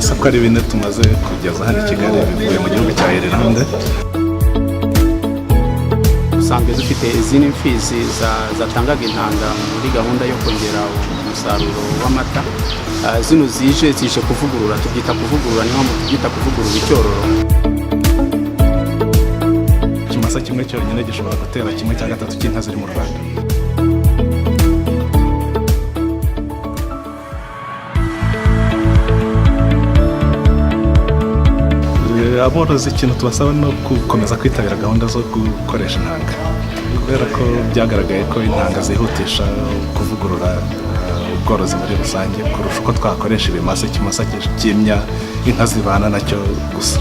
ibimasa ko ari 4 tumaze kugeza hano i Kigali bivuye mu gihugu cya Irlande. Usanzwe dufite izindi mfizi zatangaga intanga muri gahunda yo kongera umusaruro w'amata. Zino zije kuvugurura, tubyita kuvugurura, niyo mpamvu tubyita kuvugurura icyororo. Ikimasa kimwe cyonyine gishobora gutera 1/3 cy'inka ziri mu Rwanda. Aborozi ikintu tubasaba no gukomeza kwitabira gahunda zo gukoresha intanga, kubera ko byagaragaye ko intanga zihutisha kuvugurura ubworozi muri rusange kurusha uko twakoresha ibimasa. Ikimasa cyimya inka zibana nacyo gusa.